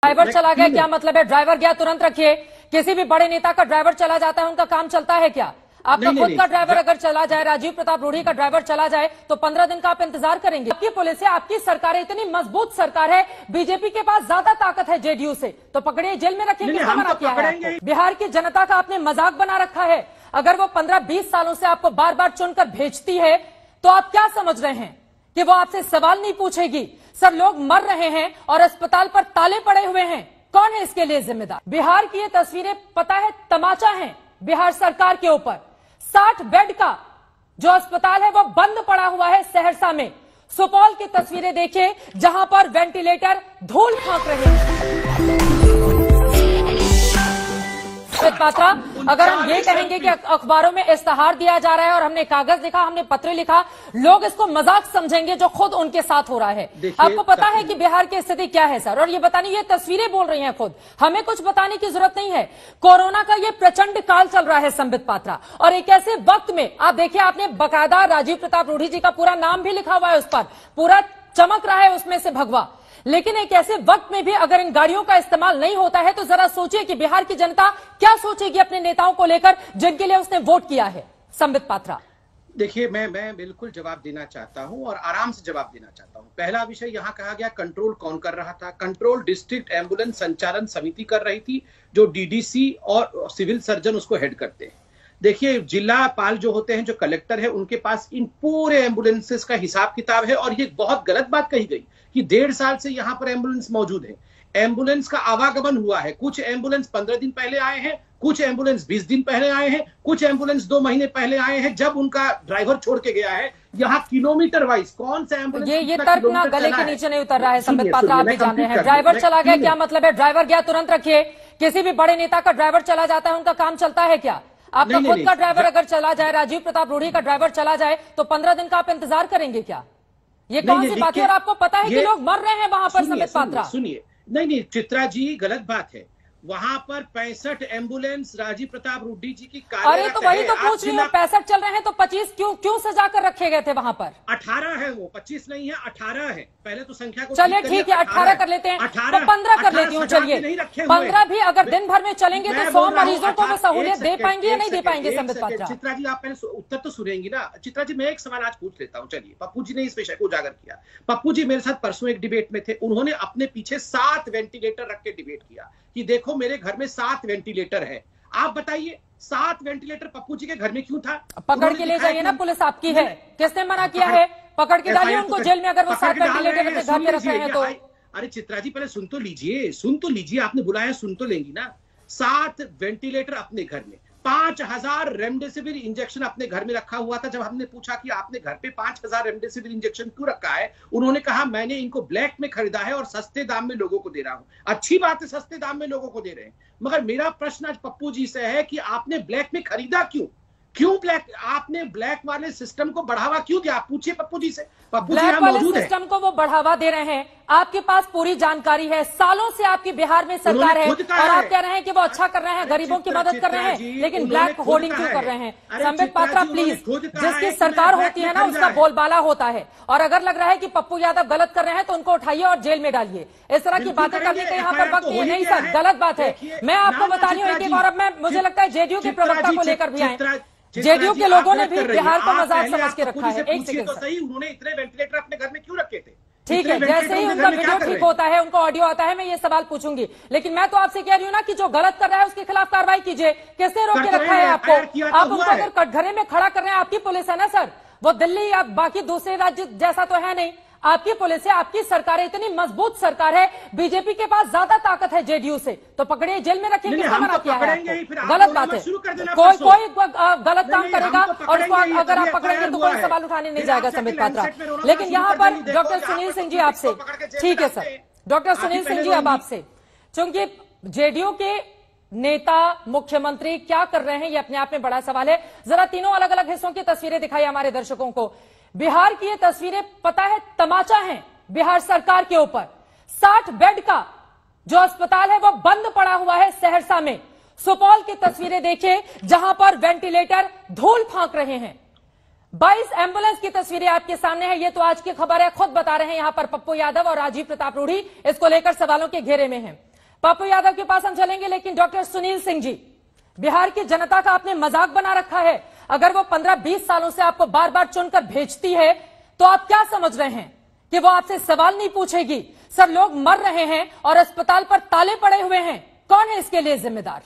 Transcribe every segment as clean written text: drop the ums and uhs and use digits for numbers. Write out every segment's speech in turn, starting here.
Driver चला गया क्या मतलब है? ड्राइवर गया तुरंत रखिए। किसी भी बड़े नेता का ड्राइवर चला जाता है, उनका काम चलता है क्या? आपका खुद का ड्राइवर अगर चला जाए, राजीव प्रताप रूढ़ी का ड्राइवर चला जाए, तो 15 दिन का आप इंतजार करेंगे? आपकी पुलिस है, आपकी सरकार है, इतनी मजबूत सरकार है, बीजेपी के पास ज्यादा ताकत है जेडीयू से, तो पकड़िए, जेल में रखिए। किसने मना किया है? बिहार की जनता का आपने मजाक बना रखा है। अगर वो 15-20 सालों से आपको बार बार चुनकर भेजती है, तो आप क्या समझ रहे हैं कि वो आपसे सवाल नहीं पूछेगी? सर, लोग मर रहे हैं और अस्पताल पर ताले पड़े हुए हैं। कौन है इसके लिए जिम्मेदार? बिहार की ये तस्वीरें पता है तमाचा है बिहार सरकार के ऊपर। 60 बेड का जो अस्पताल है वो बंद पड़ा हुआ है सहरसा में। सुपौल की तस्वीरें देखिए, जहां पर वेंटिलेटर धूल फेंक रहे हैं। पात्रा, अगर हम ये कहेंगे कि अखबारों में इश्तेहार दिया जा रहा है और हमने कागज लिखा, हमने पत्र लिखा, लोग इसको मजाक समझेंगे जो खुद उनके साथ हो रहा है। आपको पता है कि बिहार की स्थिति क्या है सर, और ये बताने, ये तस्वीरें बोल रही हैं खुद, हमें कुछ बताने की जरूरत नहीं है। कोरोना का ये प्रचंड काल चल रहा है संबित पात्रा, और एक ऐसे वक्त में आप देखिए, आपने बकायदा राजीव प्रताप रूढ़ी जी का पूरा नाम भी लिखा हुआ है, उस पर पूरा चमक रहा है उसमें से भगवा। लेकिन एक ऐसे वक्त में भी अगर इन गाड़ियों का इस्तेमाल नहीं होता है, तो जरा सोचिए कि बिहार की जनता क्या सोचेगी अपने नेताओं को लेकर जिनके लिए उसने वोट किया है। संबित पात्रा, देखिए, मैं बिल्कुल जवाब देना चाहता हूं और आराम से जवाब देना चाहता हूं। पहला विषय यहां कहा गया कंट्रोल कौन कर रहा था? कंट्रोल डिस्ट्रिक्ट एम्बुलेंस संचालन समिति कर रही थी, जो डीडीसी और सिविल सर्जन उसको हेड करते हैं। देखिए, जिला पाल जो होते हैं, जो कलेक्टर है, उनके पास इन पूरे एम्बुलेंसेस का हिसाब किताब है। और ये बहुत गलत बात कही गई कि 1.5 साल से यहाँ पर एम्बुलेंस मौजूद है। एम्बुलेंस का आवागमन हुआ है। कुछ एम्बुलेंस 15 दिन पहले आए हैं, कुछ एम्बुलेंस 20 दिन पहले आए हैं, कुछ एम्बुलेंस 2 महीने पहले आए हैं, जब उनका ड्राइवर छोड़ के गया है। यहाँ किलोमीटर वाइज कौन सा एम्बुलेंस, ये तर्क ना गले के नीचे नहीं उतर रहा है संबित पात्रा, आप भी जान रहे हैं। ड्राइवर चला गया क्या मतलब है? ड्राइवर गया तुरंत रखिए। किसी भी बड़े नेता का ड्राइवर चला जाता है, उनका काम चलता है क्या? आपका खुद का ड्राइवर अगर चला जाए, राजीव प्रताप रूढ़ी का ड्राइवर चला जाए, तो 15 दिन का आप इंतजार करेंगे क्या? ये कौन सी बात है? और आपको पता है कि लोग मर रहे हैं वहां पर संबित पात्रा। सुनिए, नहीं चित्रा जी, गलत बात है। वहां पर 65 एम्बुलेंस राजीव प्रताप रूढ़ी जी की कार। अरे तो वही तो पूछ रही हूँ, 65 चल रहे हैं तो 25 क्यों सजा कर रखे गए थे वहां पर? 18 है, वो 25 नहीं है, 18 है। पहले तो संख्या को चलिए ठीक है, 18 कर लेते हैं, तो 15 कर लेती हूँ। चलिए 15 भी अगर दिन भर में चलेंगे तो 100 मरीजों को वो सहूलियत दे पाएंगे या नहीं दे पाएंगे संबित पात्रा? चित्रा जी, आप पहले उत्तर तो सुनेंगी ना। चित्रा जी, मैं एक सवाल आज पूछ लेता हूँ। चलिए, पप्पू जी ने इस विषय को उजागर किया। पप्पू जी मेरे साथ परसों एक डिबेट में थे। उन्होंने अपने पीछे 7 वेंटिलेटर रख के डिबेट किया कि देखो मेरे घर में 7 वेंटिलेटर है। आप बताइए, 7 वेंटिलेटर पप्पू जी के घर में क्यों था? पकड़ के ले जाइए ना, पुलिस आपकी है। किसने मना किया है? पकड़ के डालिए उनको जेल में, अगर वो 7 वेंटिलेटर अपने घर में रख रहे हैं तो। अरे चित्रा जी, पहले सुन तो लीजिए, आपने बुलाया, सुन तो लेंगी ना। 7 वेंटिलेटर अपने घर में, 5000 रेमडेसिविर इंजेक्शन अपने घर में रखा हुआ था। जब हमने पूछा कि आपने घर पे 5000 रेमडेसिविर इंजेक्शन क्यों रखा है, उन्होंने कहा मैंने इनको ब्लैक में खरीदा है और सस्ते दाम में लोगों को दे रहा हूं। अच्छी बात है, सस्ते दाम में लोगों को दे रहे हैं, मगर मेरा प्रश्न आज पप्पू जी से है कि आपने ब्लैक में खरीदा क्यों? आपने ब्लैक वाले सिस्टम को बढ़ावा क्यों दिया? आप पूछिए पप्पू जी से। पप्पू जी ब्लैक वाले सिस्टम को वो बढ़ावा दे रहे हैं, आपके पास पूरी जानकारी है। सालों से आपकी बिहार में सरकार है और आप कह रहे हैं कि वो अच्छा कर रहे हैं, गरीबों की मदद कर रहे हैं, लेकिन ब्लैक होर्डिंग क्यों कर रहे हैं? संबित पात्रा प्लीज, जिसकी सरकार होती है ना, उसका बोलबाला होता है। और अगर लग रहा है कि पप्पू यादव गलत कर रहे हैं तो उनको उठाइए और जेल में डालिए। इस तरह की बातें करने का यहाँ पर वक्त नहीं सर, गलत बात है। मैं आपको बता रही हूँ एक और, अब मैं, मुझे लगता है जेडीयू के प्रवक्ता को लेकर भी आए। जेडीयू के लोगों ने भी बिहार को मजाक समझ के रखा है। एक सेकंड सही, उन्होंने इतने वेंटिलेटर अपने घर में क्यों रखे थे? ठीक है, जैसे ही उनका वीडियो ठीक होता है, उनको ऑडियो आता है, मैं ये सवाल पूछूंगी। लेकिन मैं तो आपसे कह रही हूँ ना कि जो गलत कर रहा है उसके खिलाफ कार्रवाई कीजिए। किसने रोक के रखा है आपको? आप उनको अगर कटघरे में खड़ा कर रहे हैं, आपकी पुलिस है ना सर, वो दिल्ली या बाकी दूसरे राज्य जैसा तो है नहीं। आपकी पुलिस है, आपकी सरकार है, इतनी मजबूत सरकार है, बीजेपी के पास ज्यादा ताकत है जेडीयू से, तो पकड़िए, जेल में रखिए। किसने मना किया है? गलत बात है। कोई गलत काम करेगा और उसको अगर आप पकड़ेंगे तो कोई सवाल उठाने नहीं जाएगा संबित पात्रा। लेकिन यहाँ पर डॉक्टर सुनील सिंह जी आपसे, ठीक है सर, डॉक्टर सुनील सिंह जी अब आपसे, चूंकि जेडीयू के नेता, मुख्यमंत्री क्या कर रहे हैं ये अपने आप में बड़ा सवाल है। जरा तीनों अलग अलग हिस्सों की तस्वीरें दिखाई हमारे दर्शकों को। बिहार की ये तस्वीरें पता है तमाचा है बिहार सरकार के ऊपर। 60 बेड का जो अस्पताल है वो बंद पड़ा हुआ है सहरसा में। सुपौल की तस्वीरें देखिए, जहां पर वेंटिलेटर धूल फेंक रहे हैं। 22 एम्बुलेंस की तस्वीरें आपके सामने है। ये तो आज की खबर है, खुद बता रहे हैं यहां पर पप्पू यादव और राजीव प्रताप रूढ़ी इसको लेकर सवालों के घेरे में हैं। पप्पू यादव के पास हम चलेंगे, लेकिन डॉक्टर सुनील सिंह जी, बिहार की जनता का आपने मजाक बना रखा है। अगर वो 15-20 सालों से आपको बार बार चुनकर भेजती है तो आप क्या समझ रहे हैं कि वो आपसे सवाल नहीं पूछेगी? सर, लोग मर रहे हैं और अस्पताल पर ताले पड़े हुए हैं, कौन है इसके लिए जिम्मेदार?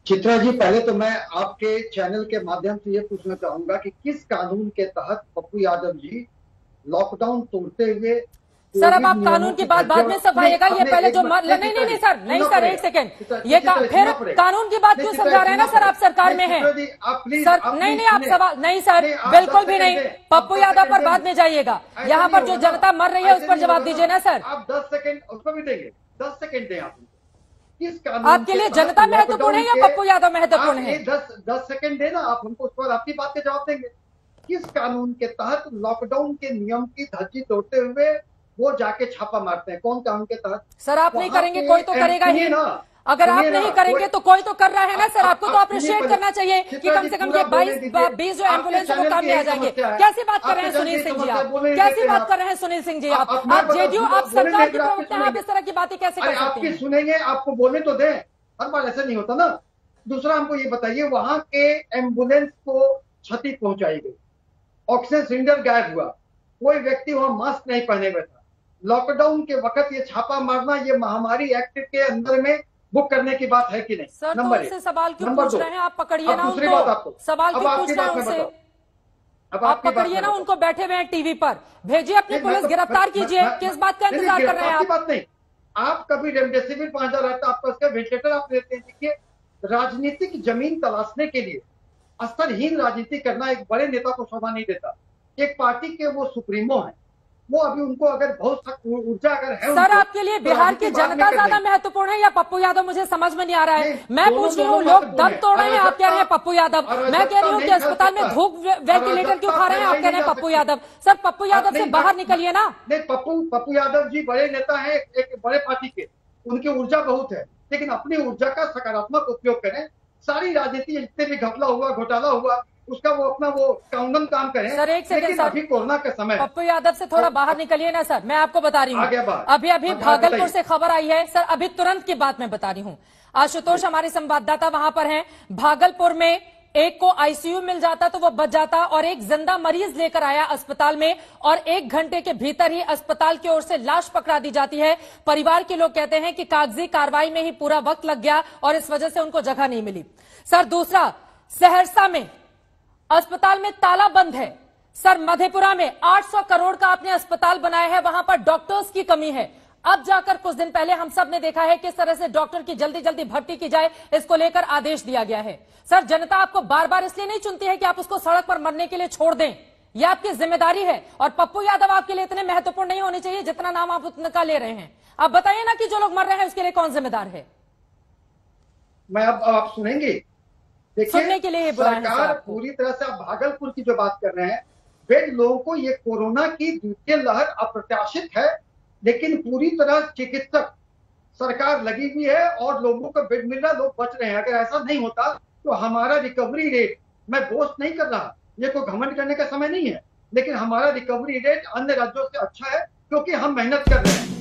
चित्रा जी, पहले तो मैं आपके चैनल के माध्यम से ये पूछना चाहूंगा कि किस कानून के तहत पप्पू यादव जी लॉकडाउन तोड़ते हुए? सर, अब आप कानून की बात बाद में समझाइएगा, ये पहले जो नहीं सर, नहीं सर, एक सेकेंड, ये फिर कानून की बात क्यों समझा रहे हैं ना सर? आप सरकार में हैं सर, नहीं आप सवाल नहीं सर, बिल्कुल भी नहीं। पप्पू यादव पर बाद में जाइएगा, यहाँ पर जो जनता मर रही है उस पर जवाब दीजिए ना सर। आप 10 सेकंड उसको भी देंगे, 10 सेकंड दें आप। आपके लिए जनता महत्वपूर्ण है या पप्पू यादव महत्वपूर्ण है? 10 सेकंड देना आप हमको, उस पर आपकी बात के जवाब देंगे। किस कानून के तहत लॉकडाउन के नियम की धज्जी तोड़ते हुए वो जाके छापा मारते हैं? कौन कानून के तहत? सर, आप नहीं करेंगे कोई तो करेगा ही ना। अगर आप नहीं करेंगे तो कोई तो कर रहा है ना सर। आपको तो अप्रिशिएट करना चाहिए कि कम से कम ये 22-20 जो एम्बुलेंस है वो काम में आ जाएंगे। कैसी बात कर रहे हैं सुनील सिंह जी? आप कैसी बात कर रहे हैं सुनील सिंह जी? आप जेडीयू, आप सरकार के प्रवक्ता हैं, आप इस तरह की बातें कैसे कर सकते हैं? आपकी सुनेंगे, आपको बोलने तो दें, हर बार ऐसा नहीं होता ना। दूसरा, हमको ये बताइए, वहां के एम्बुलेंस को क्षति पहुंचाई गई, ऑक्सीजन सिलेंडर गायब हुआ, कोई व्यक्ति वहां मास्क नहीं पहने हुए था। लॉकडाउन के वक्त ये छापा मारना, ये महामारी एक्ट के अंदर में बुक करने की बात है कि नहीं? सर, नंबर तो सवाल क्यों पूछ रहे हैं आप? पकड़िए ना दूसरी बात आपको सवाल क्यों पूछ रहे हैं उनसे? आप पकड़िए ना उनको, बैठे हुए हैं टीवी पर, भेजिए अपनी पुलिस, गिरफ्तार कीजिए। किस बात का इंतजार कर रहे हैं आप? बात नहीं, आप कभी रेमडेसिविर 5000 आता आपका, उसका वेंटिलेटर आप लेते हैं। देखिए, राजनीतिक जमीन तलाशने के लिए स्तरहीन राजनीति करना एक बड़े नेता को शोभा नहीं देता। एक पार्टी के वो सुप्रीमो है, वो अभी उनको अगर बहुत ऊर्जा अगर है सर, आपके लिए बिहार की जनता ज्यादा महत्वपूर्ण है या पप्पू यादव? मुझे समझ में नहीं आ रहा है। मैं पूछ रही हूँ, लोग दम तोड़ रहे हैं, आप कह रहे हैं पप्पू यादव। मैं कह रही हूँ कि अस्पताल में धूप वेंटिलेटर क्यों खा रहे हैं, आप कह रहे हैं पप्पू यादव। सर, पप्पू यादव से बाहर निकलिए ना। नहीं, पप्पू यादव जी बड़े नेता है, एक बड़े पार्टी के, उनकी ऊर्जा बहुत है, लेकिन अपनी ऊर्जा का सकारात्मक उपयोग करें। सारी राजनीति जितने भी घपला हुआ, घोटाला हुआ, उसका वो अपना वो कानून काम करें। सर, एक सेकंड सर, अभी कोरोना का समय, पप्पू यादव से थोड़ा बाहर निकलिए ना सर। मैं आपको बता रही हूँ, अभी भागलपुर से खबर आई है सर, अभी तुरंत की बात मैं बता रही हूँ। आशुतोष हमारे संवाददाता वहां पर हैं। भागलपुर में एक को आईसीयू मिल जाता तो वो बच जाता, और एक जिंदा मरीज लेकर आया अस्पताल में, और 1 घंटे के भीतर ही अस्पताल की ओर से लाश पकड़ा दी जाती है। परिवार के लोग कहते हैं कि कागजी कार्रवाई में ही पूरा वक्त लग गया और इस वजह से उनको जगह नहीं मिली। सर, दूसरा, सहरसा में अस्पताल में ताला बंद है। सर, मधेपुरा में 800 करोड़ का आपने अस्पताल बनाया है, वहां पर डॉक्टर्स की कमी है। अब जाकर कुछ दिन पहले हम सब ने देखा है किस तरह से डॉक्टर की जल्दी जल्दी भर्ती की जाए, इसको लेकर आदेश दिया गया है। सर, जनता आपको बार बार इसलिए नहीं चुनती है कि आप उसको सड़क पर मरने के लिए छोड़ दें, यह आपकी जिम्मेदारी है। और पप्पू यादव आपके लिए इतने महत्वपूर्ण नहीं होने चाहिए जितना नाम आप उनका ले रहे हैं। आप बताइए ना कि जो लोग मर रहे हैं उसके लिए कौन जिम्मेदार है? मैं अब आप सुनेंगे, सुनने के लिए सरकार पूरी तरह से, आप भागलपुर की जो बात कर रहे हैं, बेड लोगों को, ये कोरोना की द्वितीय लहर अप्रत्याशित है, लेकिन पूरी तरह चिकित्सक सरकार लगी हुई है और लोगों को बेड मिल रहा, लोग बच रहे हैं। अगर ऐसा नहीं होता तो हमारा रिकवरी रेट, मैं बोस्ट नहीं कर रहा, ये कोई घमंड करने का समय नहीं है, लेकिन हमारा रिकवरी रेट अन्य राज्यों से अच्छा है क्योंकि हम मेहनत कर रहे हैं।